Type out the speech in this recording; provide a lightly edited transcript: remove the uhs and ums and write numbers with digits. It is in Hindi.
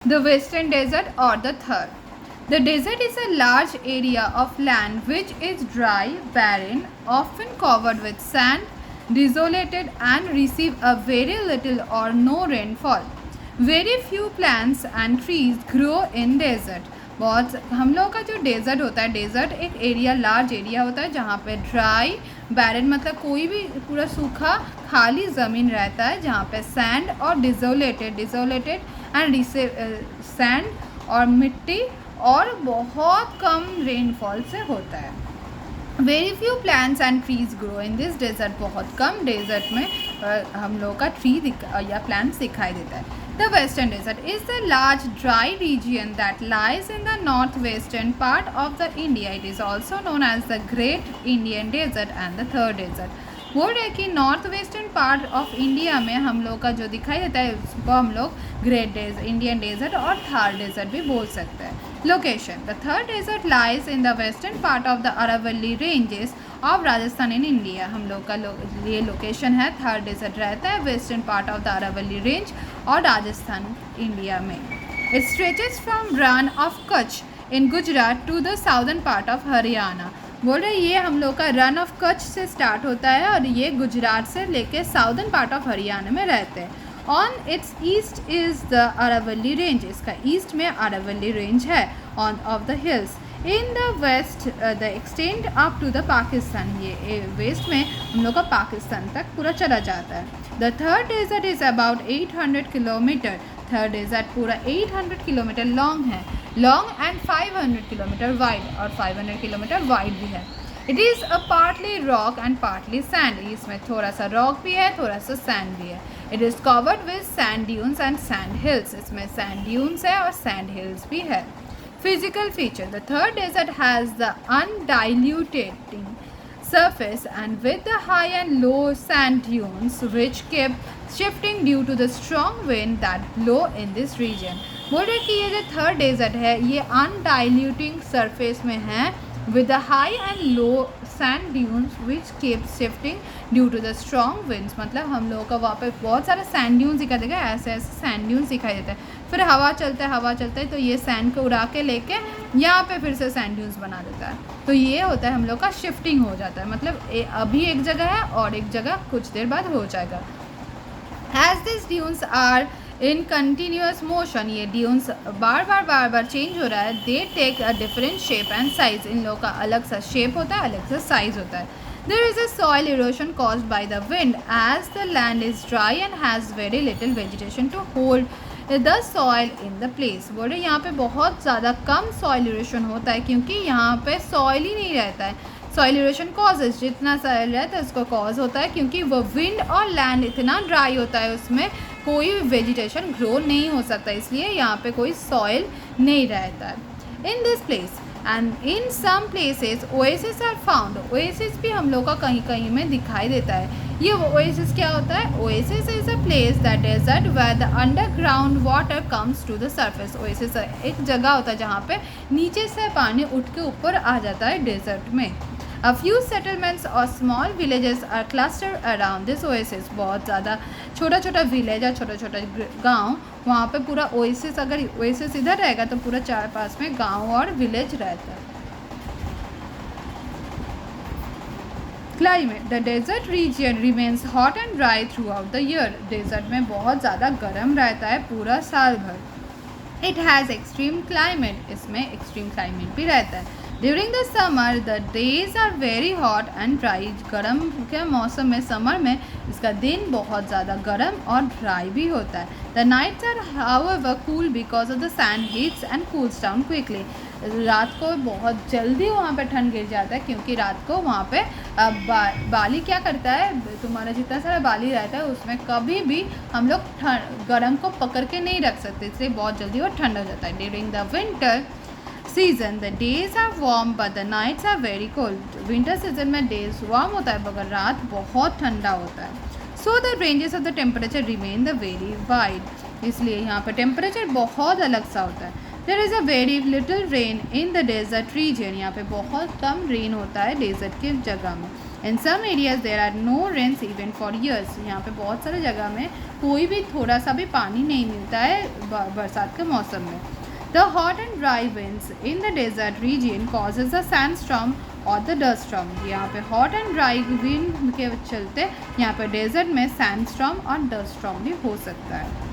the western desert or the third. The desert is a large area of land which is dry, barren, often covered with sand, desolated and receive a very little or no rainfall. Very few plants and trees grow in desert. बहुत हम लोगों का जो डेजर्ट होता है, डेजर्ट एक एरिया, लार्ज एरिया होता है जहाँ पे ड्राई, बैरन मतलब कोई भी पूरा सूखा खाली ज़मीन रहता है, जहाँ पे सैंड और डिजोलेटेड एंड सैंड और मिट्टी और बहुत कम रेनफॉल से होता है. Very few plants and trees grow in this desert. बहुत कम डेजर्ट में हम लोगों का ट्री या प्लांट्स दिखाई देता है. The western desert is the large dry region that lies in the northwestern part of the India. It is also known as the Great Indian Desert and the Third Desert. बोल रहे कि north western part of India में हम लोग का जो दिखाई देता है उसको हम लोग ग्रेट इंडियन डेजर्ट और थर्ड डेजर्ट भी बोल सकते हैं. Location. The third desert lies in the western part of the Aravalli ranges of Rajasthan in India. हम लोग का ये लोकेशन है. थर्ड डेजर्ट रहता है western part of the Aravalli range और राजस्थान इंडिया में. It stretches from Rann of Kutch in Gujarat to the southern part of Haryana. बोल रहे ये हम लोग का रन ऑफ कच्छ से स्टार्ट होता है और ये गुजरात से लेके साउदर्न पार्ट ऑफ हरियाणा में रहते हैं. On its east is the Aravalli range. इसका ईस्ट में अरावली रेंज है on off the hills. In the west the extend up to the Pakistan. ये वेस्ट में हम लोग का पाकिस्तान तक पूरा चला जाता है. The third desert is about 800 kilometre. Third desert पूरा 800 किलोमीटर लॉन्ग है, लॉन्ग एंड 500 किलोमीटर वाइड, और 500 किलोमीटर वाइड भी है. It is a partly rock and partly sand. इसमें थोड़ा सा रॉक भी है, थोड़ा सा सैंड भी है. It is covered with sand dunes and sand hills. इसमें सैंड ड्यून्स है और सैंड हिल्स भी है. Physical feature. The third desert has the undiluted surface and with the high and low sand dunes which keep shifting due to the strong wind that blow in this region. बोल रहे कि ये जो थर्ड डेजर्ट है ये अनडाइल्यूटिंग सरफेस में है with the high and low sand dunes which keep shifting due to the strong winds. मतलब हम लोगों का वहाँ पे बहुत सारे सैंड ड्यून्स दिखाई देगा, ऐसे ऐसे सैंड ड्यून्स दिखाई देते हैं. फिर हवा चलता है तो ये सैंड को उड़ा के लेके यहाँ पे फिर से सैंड ड्यून्स बना देता है. तो ये होता है हम लोग का शिफ्टिंग हो जाता है, मतलब अभी एक जगह है और एक जगह कुछ देर बाद हो जाएगा. As these dunes are in continuous motion, ये dunes बार बार चेंज हो रहा है. They take a different shape and size. इन लोगों का अलग सा शेप होता है, अलग सा साइज होता है. There is a soil erosion caused by the wind as the land is dry and has very little vegetation to hold the soil in the place. बोल रहे यहाँ पे बहुत ज़्यादा कम soil erosion होता है क्योंकि यहाँ पे soil ही नहीं रहता है. सॉइल इरोशन कॉजेज, जितना सॉइल रहता है उसको कॉज होता है क्योंकि वो विंड और लैंड इतना ड्राई होता है, उसमें कोई वेजिटेशन ग्रो नहीं हो सकता, इसलिए यहाँ पे कोई सॉइल नहीं रहता है. In this place and in some places oasis are found. Oasis भी हम लोग का कहीं कहीं में दिखाई देता है. ये ओएसिस क्या होता है? Oasis is a place that desert where the underground water comes to the surface. Oasis एक जगह होता है जहाँ पे नीचे से पानी उठ के ऊपर आ जाता है डेजर्ट में. A few settlements or small villages are clustered around this oasis. बहुत ज़्यादा छोटा छोटा विलेज और छोटा छोटा गांव, वहाँ पे पूरा ओएसिस, अगर ओएसिस इधर रहेगा तो पूरा चार पास में गांव और विलेज रहता है. Climate. The desert region remains hot and dry throughout the year. Desert में बहुत ज़्यादा गर्म रहता है पूरा साल भर. It has extreme climate. इसमें extreme climate भी रहता है. During the summer the days are very hot and dry. गर्म के मौसम में, समर में इसका दिन बहुत ज़्यादा गर्म और ड्राई भी होता है. The nights are however cool because of the sand heats and cools down quickly. रात को बहुत जल्दी वहाँ पे ठंड गिर जाता है क्योंकि रात को वहाँ पे बाली क्या करता है, तुम्हारा जितना सारा बाली रहता है उसमें कभी भी हम लोग गर्म को पकड़ के नहीं रख सकते, इसलिए बहुत जल्दी वो ठंड हो जाता है. During the winter season the days are warm but the nights are very cold. Winter season में डेज वार्म होता है मगर रात बहुत ठंडा होता है. So the ranges of the temperature remain the very wide. इसलिए यहाँ पर टेम्परेचर बहुत अलग सा होता है. There is a very little rain in the desert region. यहाँ पे बहुत कम रेन होता है डेजर्ट की जगह में. In some areas there are no rains even for years. यहाँ पे बहुत सारे जगह में कोई भी थोड़ा सा भी पानी नहीं मिलता है बरसात के मौसम में। The hot and dry winds in the desert region causes the sandstorm और द डस्ट स्टॉर्म। यहाँ पे हॉट एंड ड्राई विंड के चलते यहाँ पे डेजर्ट में सैंडस्टॉर्म और डस्ट स्टॉर्म भी हो सकता है।